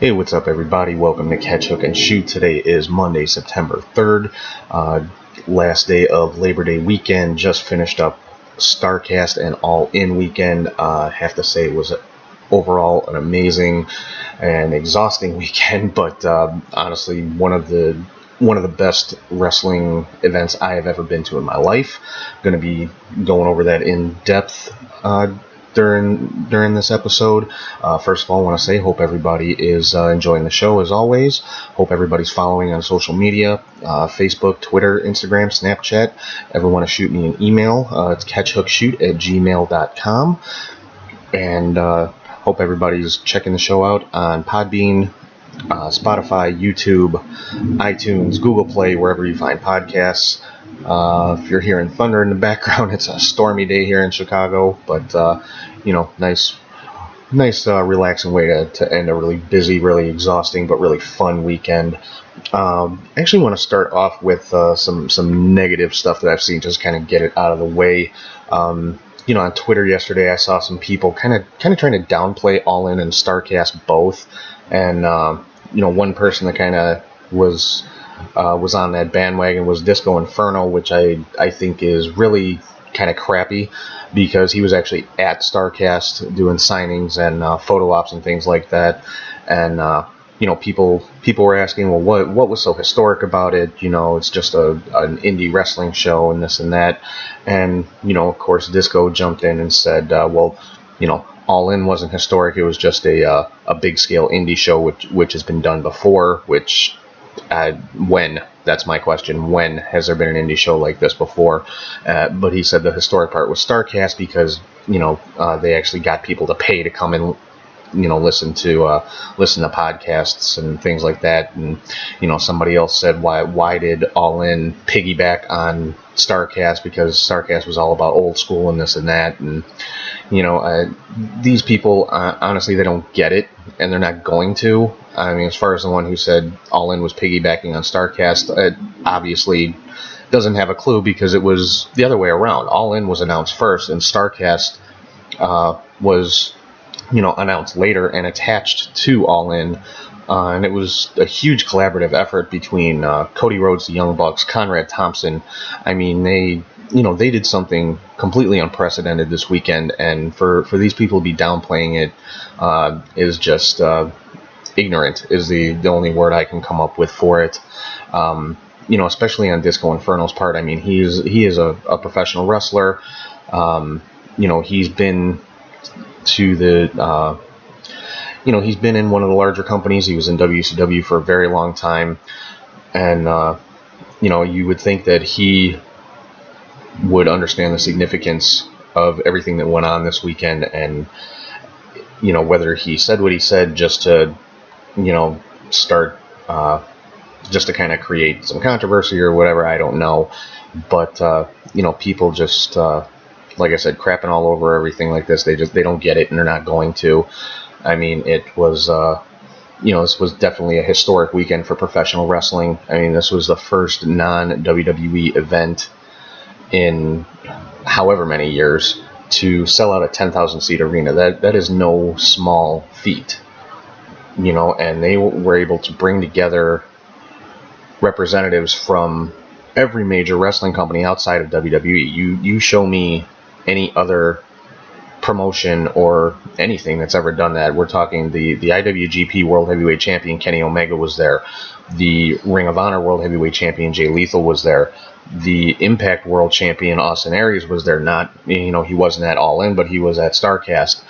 Hey, what's up, everybody? Welcome to Catch, Hook, and Shoot. Today is Monday, September 3rd, last day of Labor Day weekend. Just finished up Starrcast and All-In weekend. Have to say it was overall an amazing and exhausting weekend, but honestly, one of the best wrestling events I have ever been to in my life. Going to be going over that in depth during this episode. First of all, I want to say hope everybody is enjoying the show as always. Hope everybody's following on social media, Facebook, Twitter, Instagram, Snapchat. Ever want to shoot me an email, it's catchhookshoot@gmail.com. And hope everybody's checking the show out on Podbean, Spotify, YouTube, iTunes, Google Play, wherever you find podcasts. If you're hearing thunder in the background, it's a stormy day here in Chicago, but nice relaxing way to end a really busy, really exhausting, but really fun weekend. I actually want to start off with some negative stuff that I've seen, just kind of get it out of the way. On Twitter yesterday, I saw some people kind of trying to downplay All-In and Starrcast both, and one person that kind of was on that bandwagon was Disco Inferno, which I think is really kind of crappy, because he was actually at Starrcast doing signings and photo ops and things like that, and people were asking, well, what was so historic about it? It's just an indie wrestling show and this and that, and of course Disco jumped in and said, All-In wasn't historic. It was just a big scale indie show which has been done before. Which when? That's my question. When has there been an indie show like this before? But he said the historic part was Starrcast, because they actually got people to pay to come and listen to podcasts and things like that. And somebody else said, why did All-In piggyback on Starrcast? Because Starrcast was all about old school and this and that. And these people, honestly, they don't get it, and they're not going to. I mean, as far as the one who said All-In was piggybacking on Starrcast, obviously doesn't have a clue, because it was the other way around. All-In was announced first, and Starrcast was announced later and attached to All-In. And it was a huge collaborative effort between Cody, Rhodes, the Young Bucks, Conrad Thompson. I mean, they did something completely unprecedented this weekend, and for these people to be downplaying it is just ignorant, is the only word I can come up with for it. Especially on Disco Inferno's part. I mean, he is a professional wrestler. He's been to the he's been in one of the larger companies. He was in WCW for a very long time, and you would think that he would understand the significance of everything that went on this weekend, and whether he said what he said just to start just to kind of create some controversy or whatever, I don't know. But people just like I said, crapping all over everything like this. They don't get it, and they're not going to. I mean, it was this was definitely a historic weekend for professional wrestling. I mean, this was the first non-WWE event in however many years to sell out a 10,000 seat arena. That is no small feat, and they were able to bring together representatives from every major wrestling company outside of WWE. You show me any other promotion or anything that's ever done that. We're talking the IWGP World Heavyweight Champion Kenny Omega was there. The Ring of Honor World Heavyweight Champion Jay Lethal was there. The Impact World Champion Austin Aries was there. Not, he wasn't at All-In, but he was at Starrcast.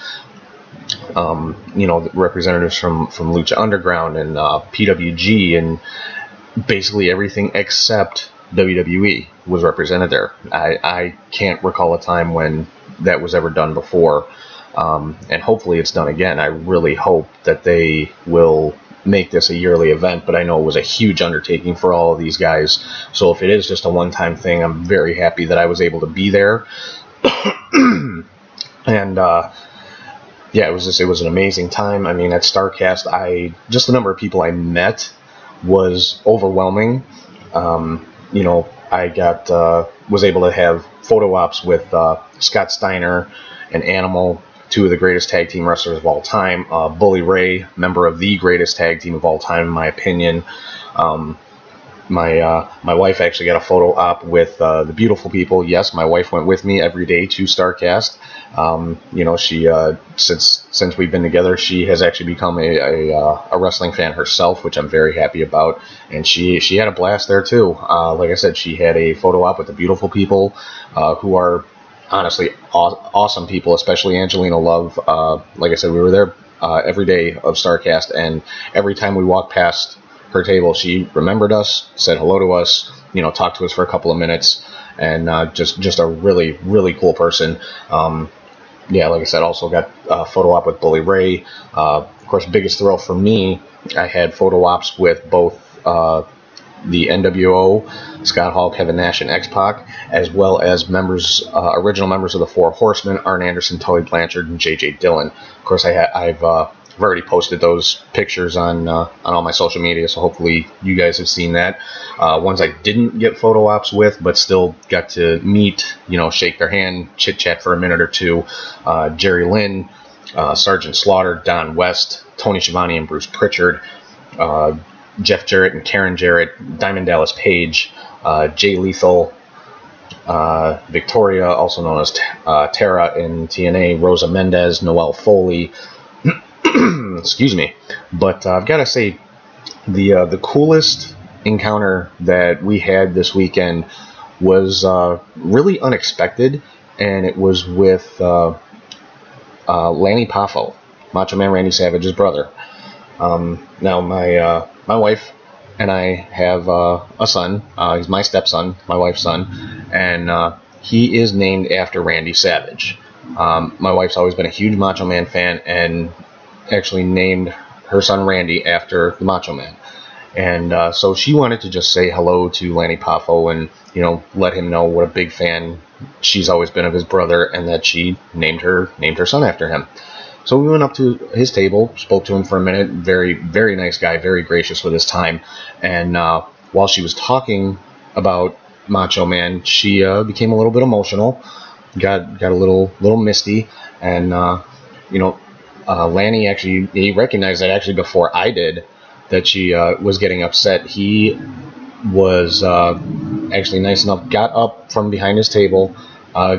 The representatives from Lucha Underground and PWG, and basically everything except WWE was represented there. I can't recall a time when that was ever done before, and hopefully it's done again. I really hope that they will make this a yearly event, but I know it was a huge undertaking for all of these guys. So if it is just a one-time thing, I'm very happy that I was able to be there. And it was an amazing time. I mean, at Starrcast, just the number of people I met was overwhelming. I was able to have photo ops with Scott Steiner and Animal, two of the greatest tag team wrestlers of all time. Bully Ray, member of the greatest tag team of all time, in my opinion. My wife actually got a photo op with the beautiful people. Yes, my wife went with me every day to Starrcast. She since we've been together, she has actually become a wrestling fan herself, which I'm very happy about. And she had a blast there too. Like I said, she had a photo op with the beautiful people, who are honestly awesome people, especially Angelina Love. Like I said, we were there every day of Starrcast, and every time we walked past her table, she remembered us, said hello to us, talked to us for a couple of minutes, and just a really, really cool person. Like I said, also got a photo op with Bully Ray. Of course, biggest thrill for me, I had photo ops with both the NWO, Scott Hall, Kevin Nash, and X-Pac, as well as original members of the Four Horsemen, Arn Anderson, Tully Blanchard, and J.J. Dillon. Of course, I've already posted those pictures on all my social media, so hopefully you guys have seen that. Ones I didn't get photo ops with, but still got to meet, shake their hand, chit-chat for a minute or two. Jerry Lynn, Sergeant Slaughter, Don West, Tony Schiavone, and Bruce Pritchard. Jeff Jarrett and Karen Jarrett, Diamond Dallas Page, Jay Lethal, Victoria, also known as Tara in TNA, Rosa Mendez, Noelle Foley. Excuse me. But I've got to say, the coolest encounter that we had this weekend was really unexpected, and it was with Lanny Poffo, Macho Man Randy Savage's brother. Now, my wife and I have a son. He's my stepson, my wife's son, and he is named after Randy Savage. My wife's always been a huge Macho Man fan, and actually named her son Randy after the Macho Man. And so she wanted to just say hello to Lanny Poffo and, let him know what a big fan she's always been of his brother, and that she named her son after him. So we went up to his table, spoke to him for a minute. Very, very nice guy, very gracious with his time. And while she was talking about Macho Man, she became a little bit emotional, got a little misty, and Lanny he recognized that actually before I did, that she was getting upset. He was actually nice enough, got up from behind his table,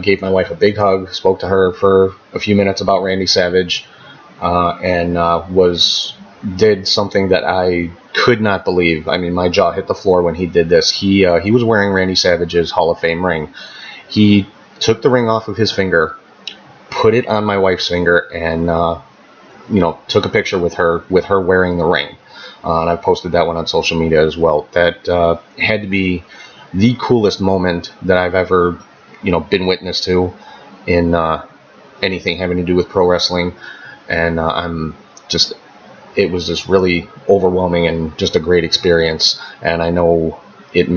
gave my wife a big hug, spoke to her for a few minutes about Randy Savage, and did something that I could not believe. I mean, my jaw hit the floor when he did this. He was wearing Randy Savage's Hall of Fame ring. He took the ring off of his finger, put it on my wife's finger, and took a picture with her wearing the ring. And I posted that one on social media as well. That had to be the coolest moment that I've ever been witness to in anything having to do with pro wrestling, and it was just really overwhelming and just a great experience. And I know it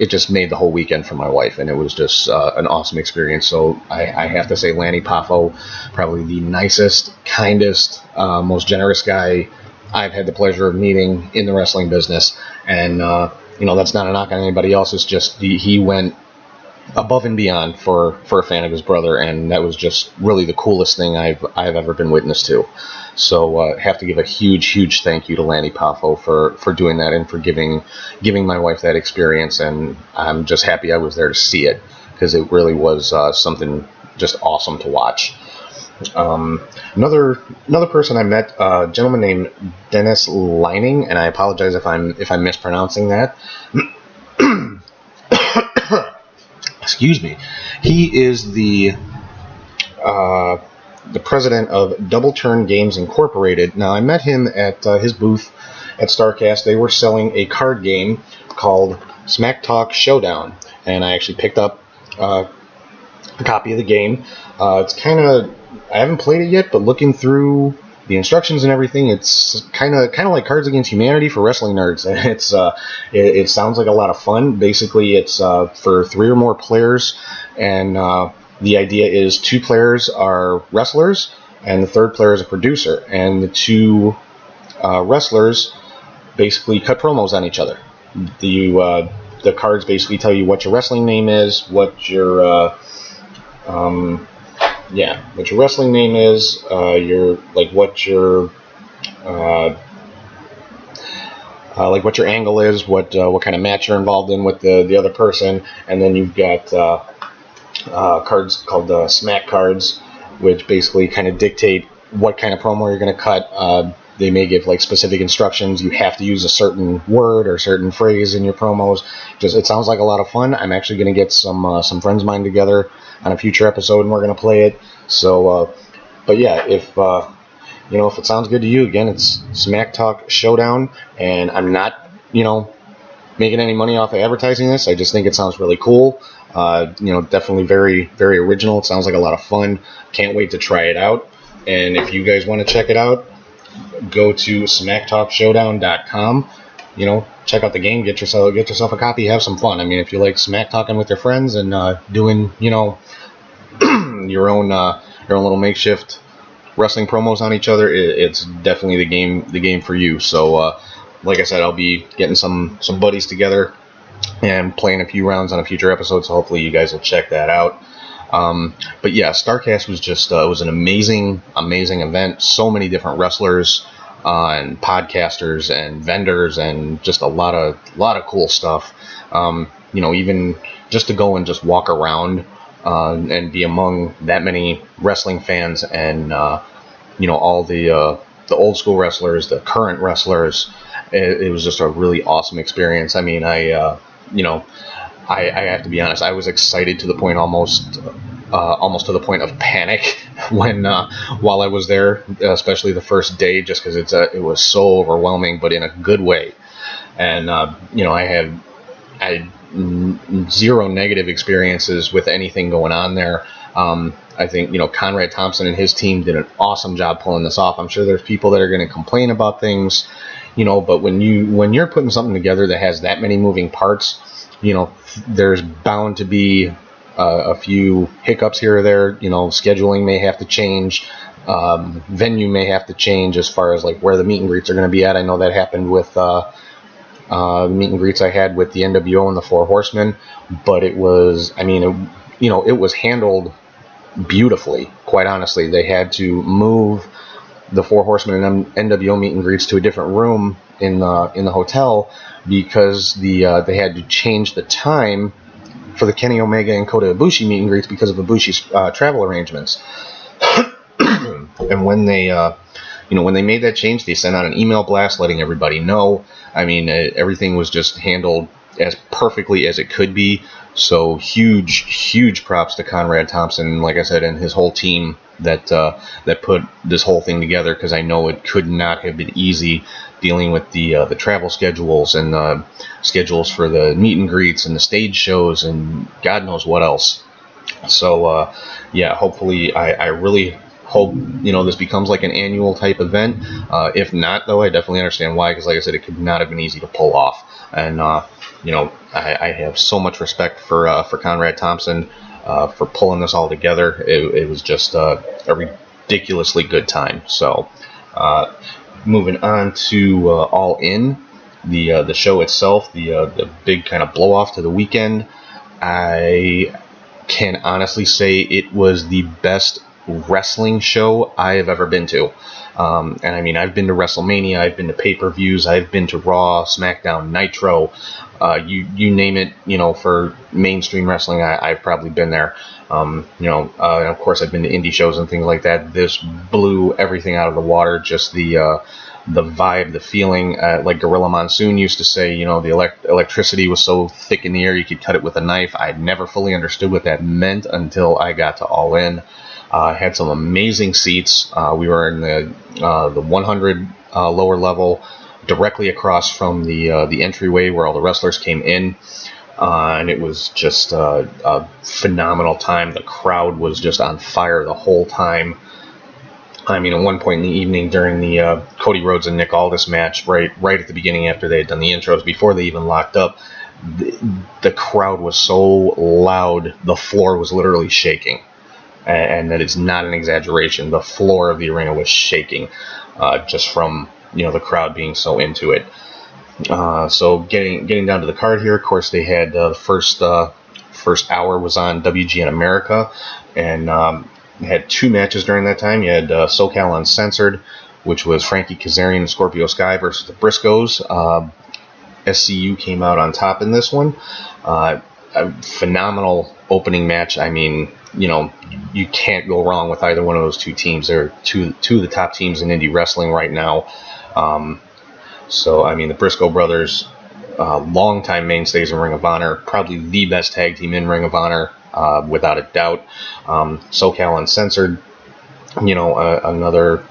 just made the whole weekend for my wife, and it was just an awesome experience. So I have to say, Lanny Poffo, probably the nicest, kindest, most generous guy I've had the pleasure of meeting in the wrestling business. And that's not a knock on anybody else. It's just he went above and beyond for a fan of his brother, and that was just really the coolest thing I've ever been witness to. So have to give a huge thank you to Lanny Poffo for doing that, and for giving my wife that experience. And I'm just happy I was there to see it, because it really was something just awesome to watch. Another person I met, a gentleman named Dennis Lining, and I apologize if I'm mispronouncing that. Excuse me. He is the president of Double Turn Games Incorporated. Now, I met him at his booth at Starrcast. They were selling a card game called Smack Talk Showdown, and I actually picked up a copy of the game. It's I haven't played it yet, but looking through the instructions and everything, it's kind of like Cards Against Humanity for wrestling nerds. It sounds like a lot of fun. Basically, it's for 3 or more players, and the idea is 2 players are wrestlers, and the 3rd player is a producer, and the 2 wrestlers basically cut promos on each other. The cards basically tell you what your wrestling name is, what your yeah, what your wrestling name is, your uh, what your angle is, what kind of match you're involved in with the other person, and then you've got cards called smack cards, which basically kind of dictate what kind of promo you're going to cut. They may give like specific instructions. You have to use a certain word or certain phrase in your promos. Just it sounds like a lot of fun. I'm actually going to get some friends of mine together on a future episode, and we're going to play it. So, but yeah, if if it sounds good to you, again, it's Smack Talk Showdown, and I'm not making any money off of advertising this. I just think it sounds really cool. Definitely very, very original. It sounds like a lot of fun. Can't wait to try it out. And if you guys want to check it out, go to smacktalkshowdown.com. Check out the game, get yourself a copy, have some fun. I mean, if you like smack talking with your friends and doing, your own little makeshift wrestling promos on each other, it's definitely the game for you. So, like I said, I'll be getting some buddies together and playing a few rounds on a future episode, so hopefully you guys will check that out. But yeah, Starrcast was just was an amazing event. So many different wrestlers and podcasters and vendors and just a lot of cool stuff. Even just to go and just walk around and be among that many wrestling fans and all the old school wrestlers, the current wrestlers. It was just a really awesome experience. I mean, I have to be honest. I was excited to the point almost to the point of panic when while I was there, especially the first day, just because it was so overwhelming, but in a good way. And I had zero negative experiences with anything going on there. I think Conrad Thompson and his team did an awesome job pulling this off. I'm sure there's people that are going to complain about things, but when you're putting something together that has that many moving parts, there's bound to be a few hiccups here or there. Scheduling may have to change, venue may have to change as far as like where the meet and greets are going to be at. I know that happened with the meet and greets I had with the NWO and the Four Horsemen, but it was, it was handled beautifully. Quite honestly, they had to move the Four Horsemen and NWO meet and greets to a different room in the hotel because they had to change the time for the Kenny Omega and Kota Ibushi meet and greets because of Ibushi's travel arrangements. And when they when they made that change, they sent out an email blast letting everybody know. I mean, everything was just handled as perfectly as it could be. So huge props to Conrad Thompson, like I said, and his whole team that put this whole thing together, because I know it could not have been easy dealing with the travel schedules and schedules for the meet and greets and the stage shows and God knows what else. So yeah, hopefully I really hope this becomes like an annual type event. If not, though, I definitely understand why, because like I said, it could not have been easy to pull off. And I have so much respect for Conrad Thompson for pulling this all together. It was just a ridiculously good time. So moving on to All In, the show itself, the big kind of blow off to the weekend. I can honestly say it was the best wrestling show I have ever been to. And I mean, I've been to WrestleMania, I've been to pay-per-views, I've been to Raw, SmackDown, Nitro, you name it, for mainstream wrestling, I've probably been there. And of course I've been to indie shows and things like that. This blew everything out of the water, just the vibe, the feeling, like Gorilla Monsoon used to say, the electricity was so thick in the air you could cut it with a knife. I never fully understood what that meant until I got to All In. Had some amazing seats. We were in the 100 lower level, directly across from the entryway where all the wrestlers came in, and it was just a phenomenal time. The crowd was just on fire the whole time. I mean, at one point in the evening during the Cody Rhodes and Nick Aldis match, right at the beginning after they had done the intros, before they even locked up, the crowd was so loud, the floor was literally shaking. And that is not an exaggeration. The floor of the arena was shaking just from the crowd being so into it. So getting down to the card here, of course they had the first hour was on WGN America, and had 2 matches during that time. You had SoCal Uncensored, which was Frankie Kazarian and Scorpio Sky versus the Briscoes. SCU came out on top in this one. A phenomenal opening match. I mean, you know, you can't go wrong with either one of those 2 teams. They're two of the top teams in indie wrestling right now. So, I mean, the Briscoe brothers, longtime mainstays in Ring of Honor, probably the best tag team in Ring of Honor, without a doubt. SoCal Uncensored, you know, another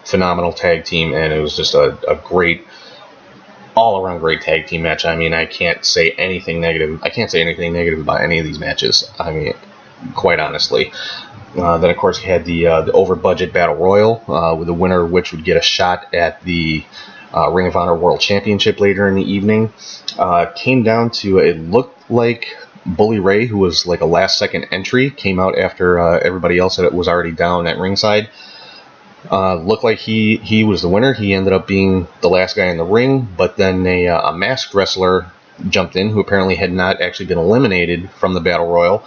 phenomenal tag team, and it was just a great, all-around great tag team match. I mean, I can't say anything negative. I can't say anything negative about any of these matches. I mean, quite honestly. Then, of course, you had the over-budget Battle Royal, with the winner of which would get a shot at the Ring of Honor World Championship later in the evening. Came down to, it looked like Bully Ray, who was like a last-second entry, came out after everybody else was already down at ringside. Looked like he was the winner. He ended up being the last guy in the ring, but then a masked wrestler jumped in, who apparently had not actually been eliminated from the Battle Royal.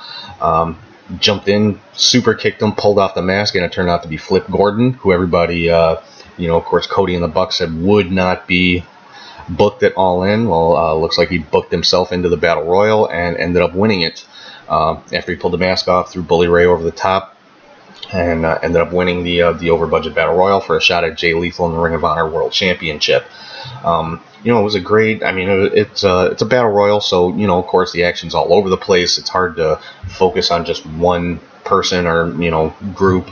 Jumped in, super kicked him, pulled off the mask, and it turned out to be Flip Gordon, who everybody, you know, of course, Cody and the Bucks said would not be booked at All In. Well, looks like he booked himself into the Battle Royal and ended up winning it. After he pulled the mask off, threw Bully Ray over the top, and ended up winning the over-budget Battle Royal for a shot at Jay Lethal in the Ring of Honor World Championship. You know, it was a great, I mean, it's a Battle Royal, so, you know, of course, the action's all over the place. It's hard to focus on just one person or, you know, group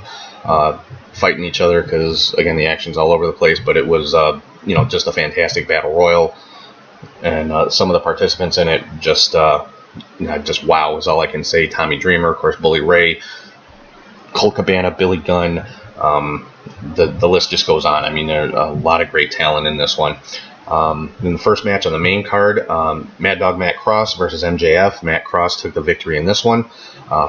fighting each other because, again, the action's all over the place, but it was, you know, just a fantastic Battle Royal, and some of the participants in it just wow is all I can say. Tommy Dreamer, of course, Bully Ray, Colt Cabana, Billy Gunn, the list just goes on. I mean, there's a lot of great talent in this one. In the first match on the main card, Mad Dog Matt Cross versus MJF. Matt Cross took the victory in this one.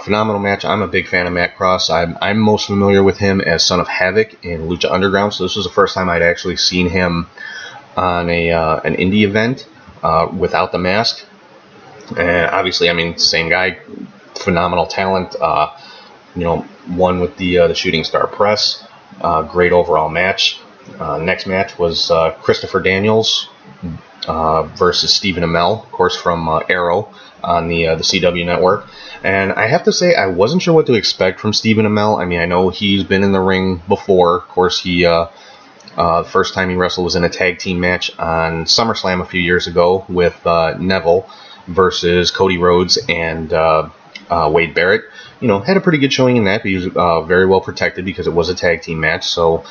Phenomenal match. I'm a big fan of Matt Cross. I'm most familiar with him as Son of Havoc in Lucha Underground, so this was the first time I'd actually seen him on an indie event without the mask. And obviously, I mean, same guy, phenomenal talent. You know, won with the Shooting Star Press. Great overall match. Next match was Christopher Daniels versus Stephen Amell, of course, from Arrow on the CW network. And I have to say, I wasn't sure what to expect from Stephen Amell. I mean, I know he's been in the ring before. Of course, he first time he wrestled was in a tag team match on SummerSlam a few years ago with Neville versus Cody Rhodes and Wade Barrett. You know, had a pretty good showing in that, but he was very well protected because it was a tag team match. So,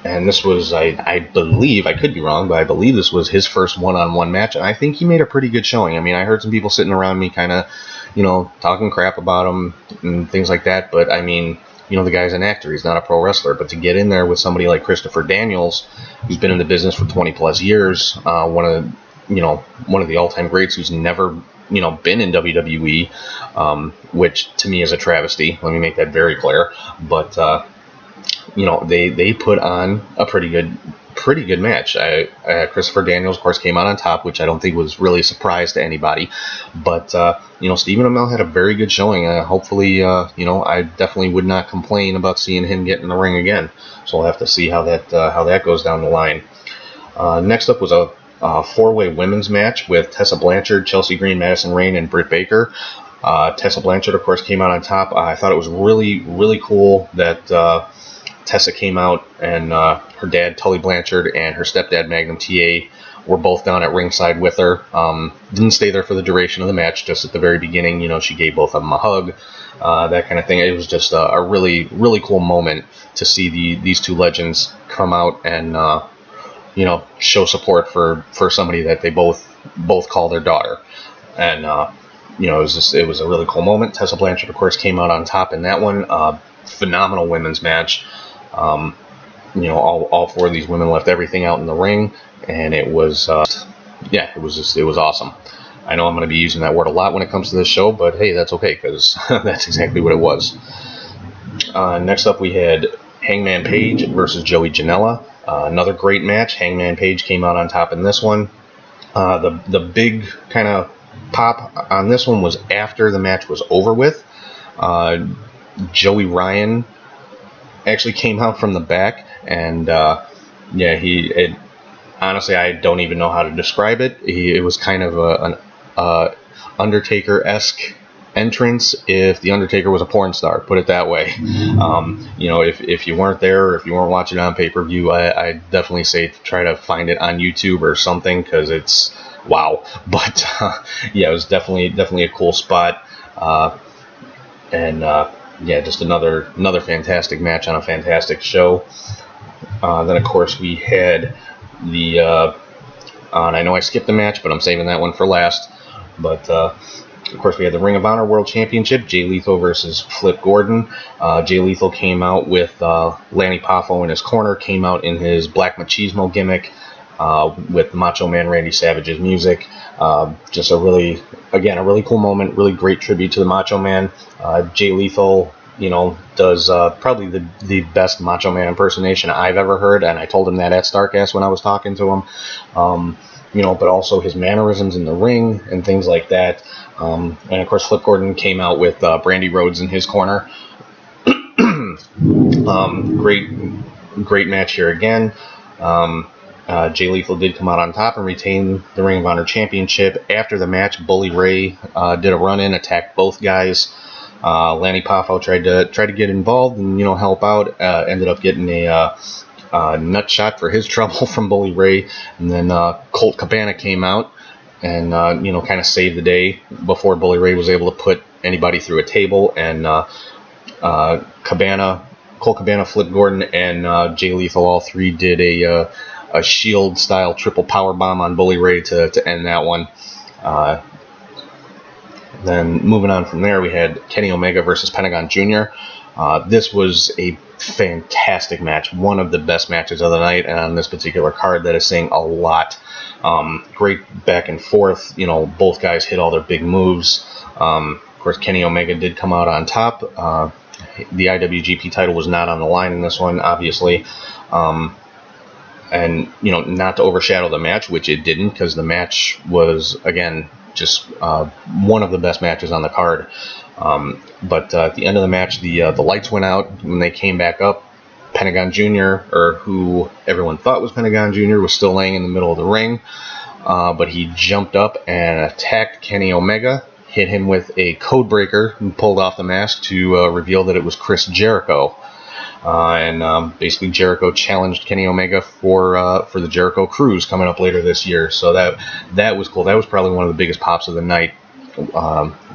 and this was, I believe, I could be wrong, but I believe this was his first one-on-one match, and I think he made a pretty good showing. I mean, I heard some people sitting around me kind of, you know, talking crap about him and things like that, but I mean, you know, the guy's an actor, he's not a pro wrestler, but to get in there with somebody like Christopher Daniels, who's been in the business for 20 plus years, one of the all-time greats who's never, you know, been in WWE, which to me is a travesty. Let me make that very clear. But you know, they put on a pretty good match. Christopher Daniels, of course, came out on top, which I don't think was really a surprise to anybody. But you know, Stephen Amell had a very good showing. Hopefully, you know, I definitely would not complain about seeing him get in the ring again. So we'll have to see how that goes down the line. Next up was a four-way women's match with Tessa Blanchard, Chelsea Green, Madison Rayne, and Britt Baker. Tessa Blanchard, of course, came out on top. I thought it was really, really cool that Tessa came out and her dad, Tully Blanchard, and her stepdad, Magnum TA, were both down at ringside with her. Didn't stay there for the duration of the match, just at the very beginning. You know, she gave both of them a hug, that kind of thing. It was just a really, really cool moment to see these two legends come out and you know, show support for somebody that they both call their daughter. And you know, it was a really cool moment. Tessa Blanchard, of course, came out on top in that one. Phenomenal women's match. You know, all four of these women left everything out in the ring, and it was it was awesome. I know I'm going to be using that word a lot when it comes to this show, but hey, that's okay, because that's exactly what it was. Next up, we had Hangman Page versus Joey Janela. Another great match. Hangman Page came out on top in this one. The big kind of pop on this one was after the match was over with. Joey Ryan actually came out from the back, and honestly, I don't even know how to describe it. It was kind of an Undertaker-esque entrance if the Undertaker was a porn star, put it that way. If you weren't there, or if you weren't watching it on pay-per-view, I definitely say try to find it on YouTube or something, because it's wow. But it was definitely a cool spot, just another fantastic match on a fantastic show. Then of course we had the and I know I skipped the match, but I'm saving that one for last. But of course, we had the Ring of Honor World Championship, Jay Lethal versus Flip Gordon. Jay Lethal came out with Lanny Poffo in his corner, came out in his Black Machismo gimmick with Macho Man Randy Savage's music. Just a really cool moment, really great tribute to the Macho Man. Jay Lethal, does probably the best Macho Man impersonation I've ever heard, and I told him that at Starrcast when I was talking to him. But also his mannerisms in the ring and things like that. And of course, Flip Gordon came out with Brandy Rhodes in his corner. Great match here again. Jay Lethal did come out on top and retain the Ring of Honor Championship. After the match, Bully Ray did a run-in, attacked both guys. Lanny Poffo tried to get involved and help out. Ended up getting a nut shot for his trouble from Bully Ray, and then Colt Cabana came out and kind of saved the day before Bully Ray was able to put anybody through a table. And Colt Cabana, Flip Gordon, and Jay Lethal, all three did a Shield style triple power bomb on Bully Ray to end that one. Then moving on from there, we had Kenny Omega versus Pentagon Jr. This was a fantastic match, one of the best matches of the night, and on this particular card that is saying a lot. Great back and forth. Both guys hit all their big moves. Of course, Kenny Omega did come out on top. The IWGP title was not on the line in this one, obviously. And not to overshadow the match, which it didn't, because the match was, again, just one of the best matches on the card. But at the end of the match, the lights went out. When they came back up, Pentagon Jr., or who everyone thought was Pentagon Jr., was still laying in the middle of the ring. But he jumped up and attacked Kenny Omega, hit him with a code breaker, and pulled off the mask to reveal that it was Chris Jericho. And basically Jericho challenged Kenny Omega for the Jericho Cruise coming up later this year. So that was cool. That was probably one of the biggest pops of the night,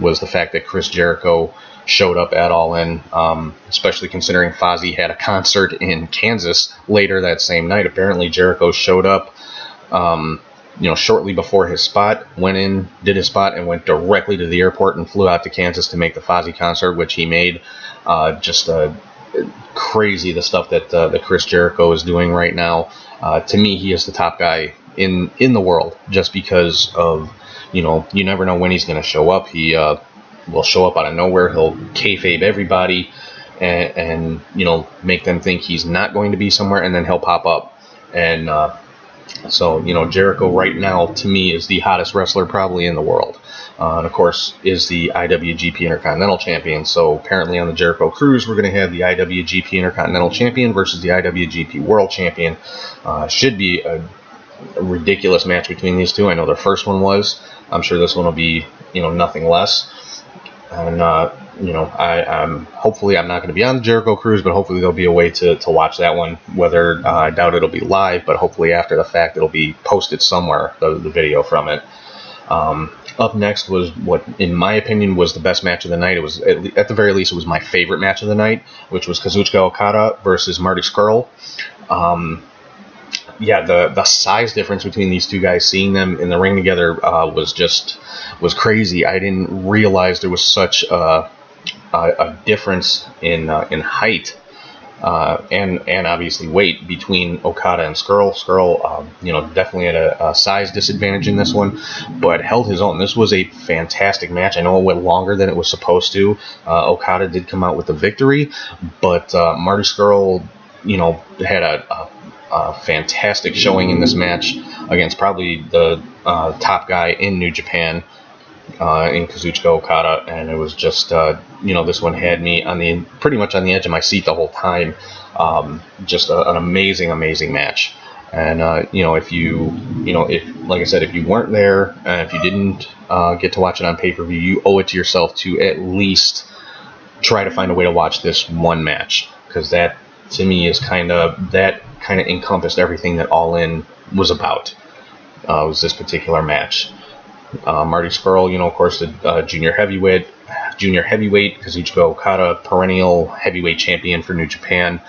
was the fact that Chris Jericho showed up at All In, especially considering Fozzy had a concert in Kansas later that same night. Apparently Jericho showed up shortly before his spot, went in, did his spot, and went directly to the airport and flew out to Kansas to make the Fozzy concert, which he made. Just crazy, the stuff that Chris Jericho is doing right now. To me, he is the top guy in the world, just because of, you never know when he's going to show up. He will show up out of nowhere. He'll kayfabe everybody and make them think he's not going to be somewhere, and then he'll pop up. And so Jericho right now, to me, is the hottest wrestler probably in the world. And of course, is the IWGP Intercontinental Champion. So apparently on the Jericho Cruise, we're going to have the IWGP Intercontinental Champion versus the IWGP World Champion. Should be a ridiculous match between these two. I know the first one was. I'm sure this one will be, nothing less. And I'm hopefully I'm not going to be on the Jericho Cruise, but hopefully there'll be a way to watch that one. Whether I doubt it'll be live, but hopefully after the fact it'll be posted somewhere, the video from it. Up next was what, in my opinion, was the best match of the night. It was, at the very least, it was my favorite match of the night, which was Kazuto Okada versus Marty Scurll. The size difference between these two guys, seeing them in the ring together, was crazy. I didn't realize there was such a difference in height. And obviously weight between Okada and Scurll. Scurll, definitely had a size disadvantage in this one, but held his own. This was a fantastic match. I know it went longer than it was supposed to. Okada did come out with the victory, but Marty Scurll, had a fantastic showing in this match against probably the top guy in New Japan. in Kazuto Kata, and it was just this one had me pretty much on the edge of my seat the whole time. Just an amazing match. And if like I said, if you weren't there, if you didn't get to watch it on pay-per-view, you owe it to yourself to at least try to find a way to watch this one match, because that to me is kind of encompassed everything that All In was about. Was this particular match? Martys, of course, the junior heavyweight, Kazuto Kata, perennial heavyweight champion for New Japan.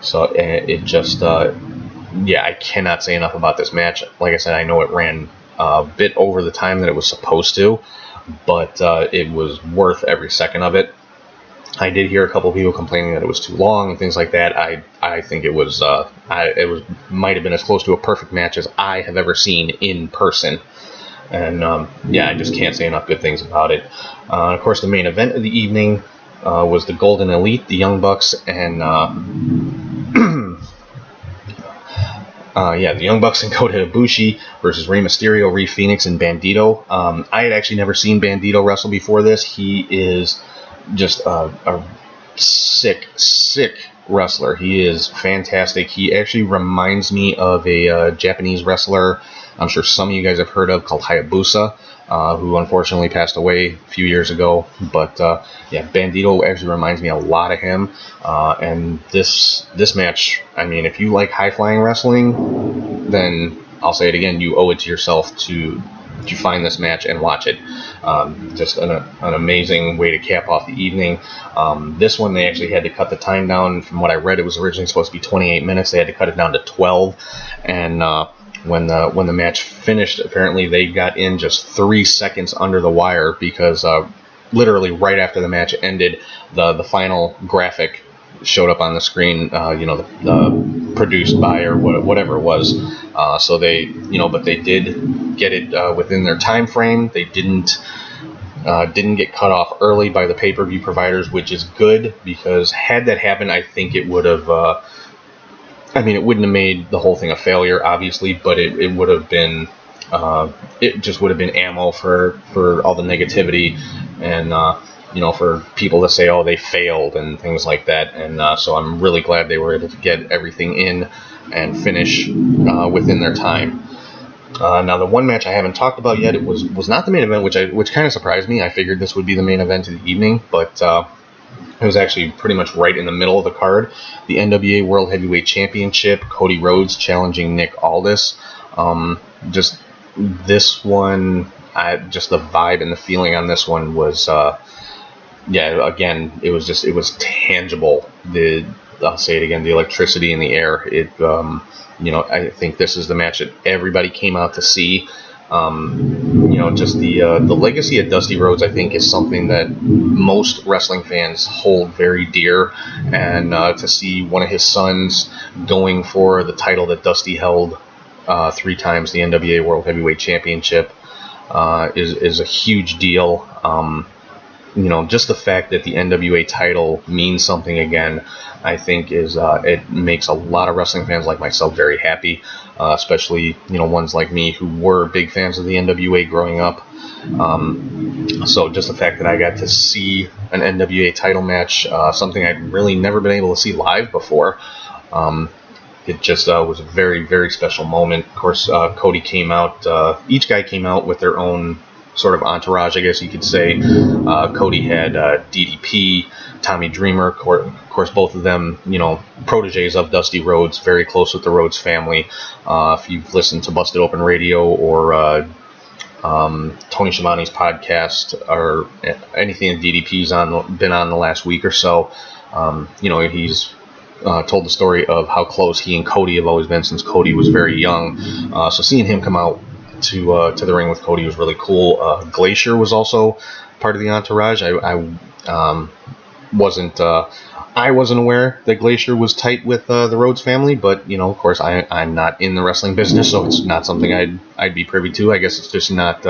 So it just, I cannot say enough about this match. Like I said, I know it ran a bit over the time that it was supposed to, but it was worth every second of it. I did hear a couple of people complaining that it was too long and things like that. I think it was might have been as close to a perfect match as I have ever seen in person. And I just can't say enough good things about it. Of course, the main event of the evening was the Golden Elite, the Young Bucks, and the Young Bucks and Kota Ibushi versus Rey Mysterio, Rey Fenix, and Bandito. I had actually never seen Bandito wrestle before this. He is just a sick wrestler. He is fantastic. He actually reminds me of a Japanese wrestler I'm sure some of you guys have heard of, called Hayabusa, who unfortunately passed away a few years ago. But Bandito actually reminds me a lot of him. And this match, I mean, if you like high-flying wrestling, then I'll say it again, you owe it to yourself to find this match and watch it. Just an amazing way to cap off the evening. This one, they actually had to cut the time down. From what I read, it was originally supposed to be 28 minutes. They had to cut it down to 12. And when the match finished, apparently they got in just 3 seconds under the wire, because literally right after the match ended, the final graphic showed up on the screen, the produced by or whatever it was. So they, but they did get it within their time frame. They didn't get cut off early by the pay-per-view providers, which is good, because had that happened, I think it would have. It wouldn't have made the whole thing a failure, obviously, but it would have been. It just would have been ammo for all the negativity, and for people to say, oh, they failed and things like that. And so I'm really glad they were able to get everything in and finish within their time. Now, the one match I haven't talked about yet, it was not the main event, which kind of surprised me. I figured this would be the main event of the evening, but it was actually pretty much right in the middle of the card. The NWA World Heavyweight Championship, Cody Rhodes challenging Nick Aldis. Just this one, just the vibe and the feeling on this one was, again, it was tangible. I'll say it again, the electricity in the air. I think this is the match that everybody came out to see. Just the legacy of Dusty Rhodes, I think, is something that most wrestling fans hold very dear, and to see one of his sons going for the title that Dusty held 3 times, the NWA World Heavyweight Championship, is a huge deal. Just the fact that the NWA title means something again, I think it makes a lot of wrestling fans like myself very happy, especially ones like me who were big fans of the NWA growing up. So just the fact that I got to see an NWA title match, something I'd really never been able to see live before, it just was a very, very special moment. Of course, Cody came out. Each guy came out with their own sort of entourage, I guess you could say. Cody had DDP, Tommy Dreamer, of course, both of them, proteges of Dusty Rhodes, very close with the Rhodes family. If you've listened to Busted Open Radio or Tony Schiavone's podcast or anything that DDP's been on the last week or so, he's told the story of how close he and Cody have always been since Cody was very young. So seeing him come out to the ring with Cody was really cool. Glacier was also part of the entourage. I wasn't aware that Glacier was tight with the Rhodes family, but of course I'm not in the wrestling business, so it's not something I'd be privy to. I guess it's just not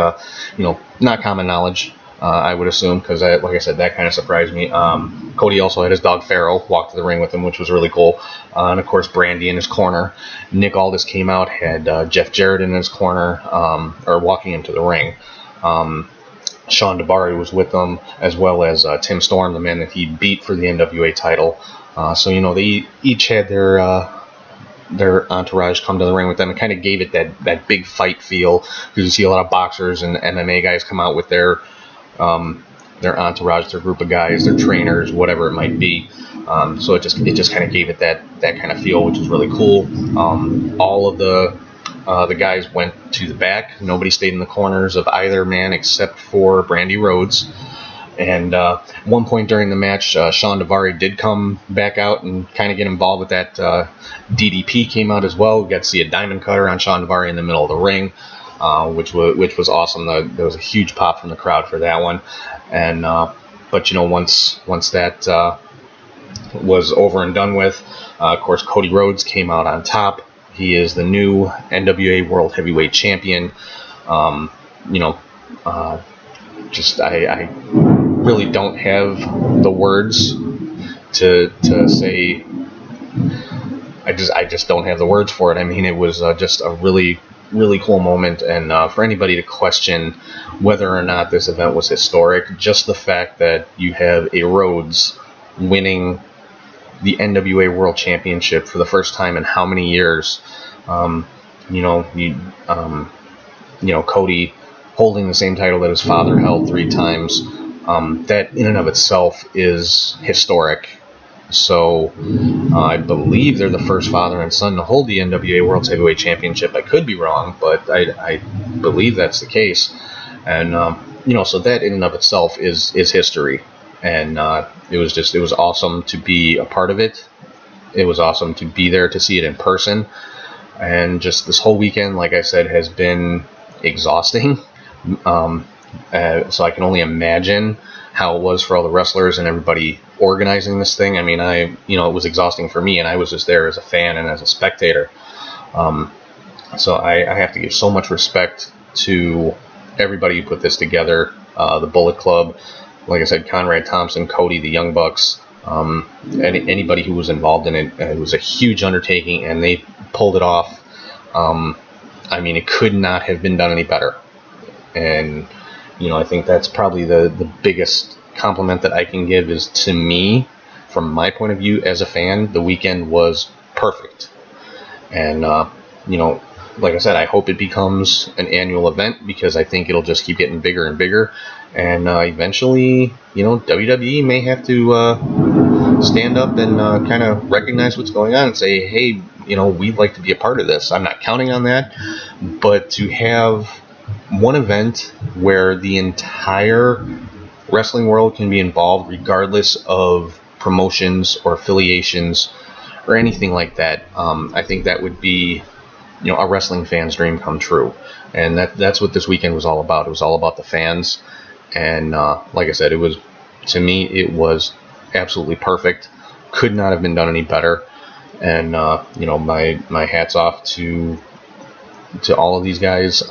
not common knowledge. I would assume, because like I said, that kind of surprised me. Cody also had his dog Pharaoh walk to the ring with him, which was really cool. And of course, Brandy in his corner. Nick Aldis came out, had Jeff Jarrett in his corner, or walking into the ring. Sean Daivari was with them, as well as Tim Storm, the man that he beat for the NWA title. So they each had their entourage come to the ring with them. It kind of gave it that big fight feel, because you see a lot of boxers and MMA guys come out with their entourage, their group of guys, their trainers, whatever it might be. So it just kind of gave it that kind of feel, which was really cool. All of the guys went to the back. Nobody stayed in the corners of either man except for Brandy Rhodes. And at one point during the match, Sean Daivari did come back out and kind of get involved with that. DDP came out as well. We got to see a diamond cutter on Sean Daivari in the middle of the ring, which was awesome. There was a huge pop from the crowd for that one. And but once that was over and done with, of course, Cody Rhodes came out on top. He is the new NWA World Heavyweight Champion. I really don't have the words to say. I just don't have the words for it. I mean, it was just a really, really cool moment. And for anybody to question whether or not this event was historic, just the fact that you have a Rhodes winning the NWA World Championship for the first time in how many years? Cody holding the same title that his father held 3 times. That in and of itself is historic. So I believe they're the first father and son to hold the NWA World Heavyweight Championship. I could be wrong, but I believe that's the case. And so that in and of itself is history. And it was awesome to be a part of it. It was awesome to be there to see it in person. And just this whole weekend, like I said, has been exhausting. So I can only imagine how it was for all the wrestlers and everybody organizing this thing. I mean, it was exhausting for me, and I was just there as a fan and as a spectator. So I have to give so much respect to everybody who put this together. The Bullet Club, like I said, Conrad Thompson, Cody, the Young Bucks, anybody who was involved in it. It was a huge undertaking, and they pulled it off. I mean, it could not have been done any better. And I think that's probably the biggest compliment that I can give is, to me, from my point of view as a fan, the weekend was perfect. And like I said, I hope it becomes an annual event, because I think it'll just keep getting bigger and bigger. And eventually, WWE may have to stand up and kind of recognize what's going on and say, hey, we'd like to be a part of this. I'm not counting on that, but to have one event where the entire wrestling world can be involved, regardless of promotions or affiliations or anything like that, I think that would be a wrestling fan's dream come true. And that's what this weekend was all about. It was all about the fans. And like I said, to me, it was absolutely perfect. Could not have been done any better. And my hats off to all of these guys.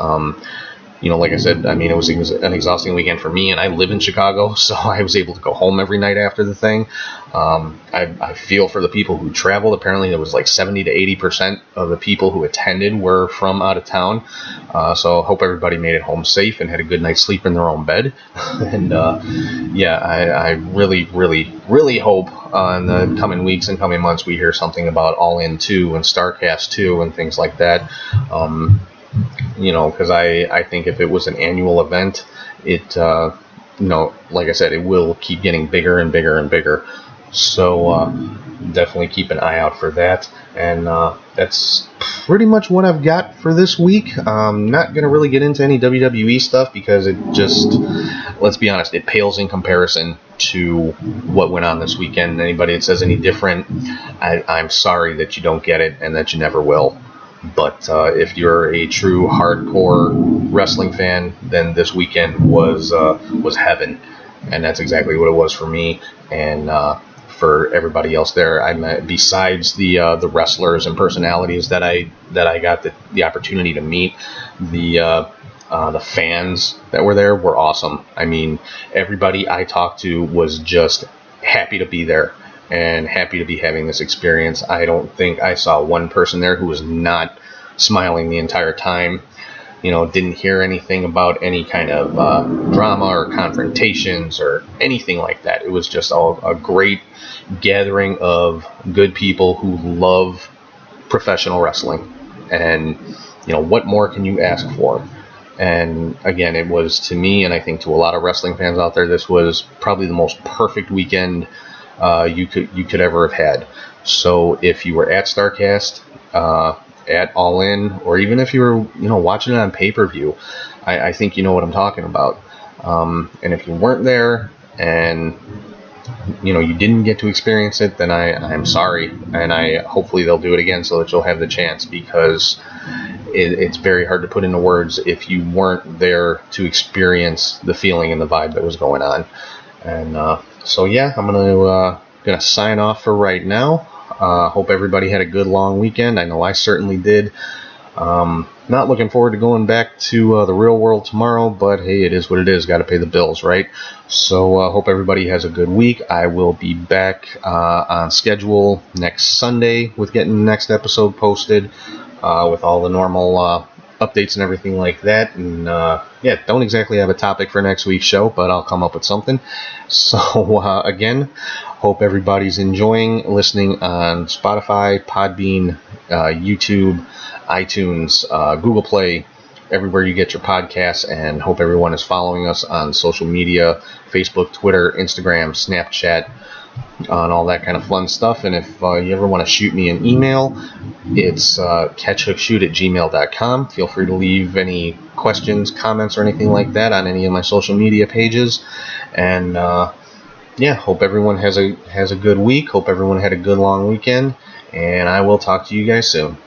Like I said, I mean, it was an exhausting weekend for me, and I live in Chicago, so I was able to go home every night after the thing. I feel for the people who traveled. Apparently, there was like 70 to 80% of the people who attended were from out of town. So I hope everybody made it home safe and had a good night's sleep in their own bed. And I really, really, really hope in the coming weeks and coming months we hear something about All In 2 and Starrcast 2 and things like that. Because I think if it was an annual event, it, like I said, it will keep getting bigger and bigger and bigger. So definitely keep an eye out for that. And that's pretty much what I've got for this week. I'm not going to really get into any WWE stuff, because it just, let's be honest, it pales in comparison to what went on this weekend. Anybody that says any different, I'm sorry that you don't get it and that you never will. But if you're a true hardcore wrestling fan, then this weekend was heaven, and that's exactly what it was for me and for everybody else there. Besides the wrestlers and personalities that I got the opportunity to meet, the fans that were there were awesome. I mean, everybody I talked to was just happy to be there and happy to be having this experience. I don't think I saw one person there who was not smiling the entire time. didn't hear anything about any kind of drama or confrontations or anything like that. It was just a great gathering of good people who love professional wrestling. And, what more can you ask for? And again, it was, to me, and I think to a lot of wrestling fans out there, this was probably the most perfect weekend you could ever have had. So if you were at Starrcast, at All In, or even if you were watching it on pay-per-view, I think you know what I'm talking about. And if you weren't there and you didn't get to experience it, then I'm sorry, and hopefully they'll do it again so that you'll have the chance, because it's very hard to put into words if you weren't there to experience the feeling and the vibe that was going on. And so yeah, I'm gonna sign off for right now. Hope everybody had a good long weekend. I know I certainly did. Not looking forward to going back to the real world tomorrow, but hey, it is what it is. Got to pay the bills, right? So hope everybody has a good week. I will be back on schedule next Sunday with getting the next episode posted with all the normal updates and everything like that. And yeah, don't exactly have a topic for next week's show, but I'll come up with something. So again, hope everybody's enjoying listening on Spotify, Podbean, YouTube, iTunes, Google Play, everywhere you get your podcasts, and hope everyone is following us on social media, Facebook, Twitter, Instagram, Snapchat, and all that kind of fun stuff. And if you ever want to shoot me an email, it's catchhookshoot@gmail.com. Feel free to leave any questions, comments, or anything like that on any of my social media pages. And yeah, hope everyone has a good week. Hope everyone had a good long weekend, and I will talk to you guys soon.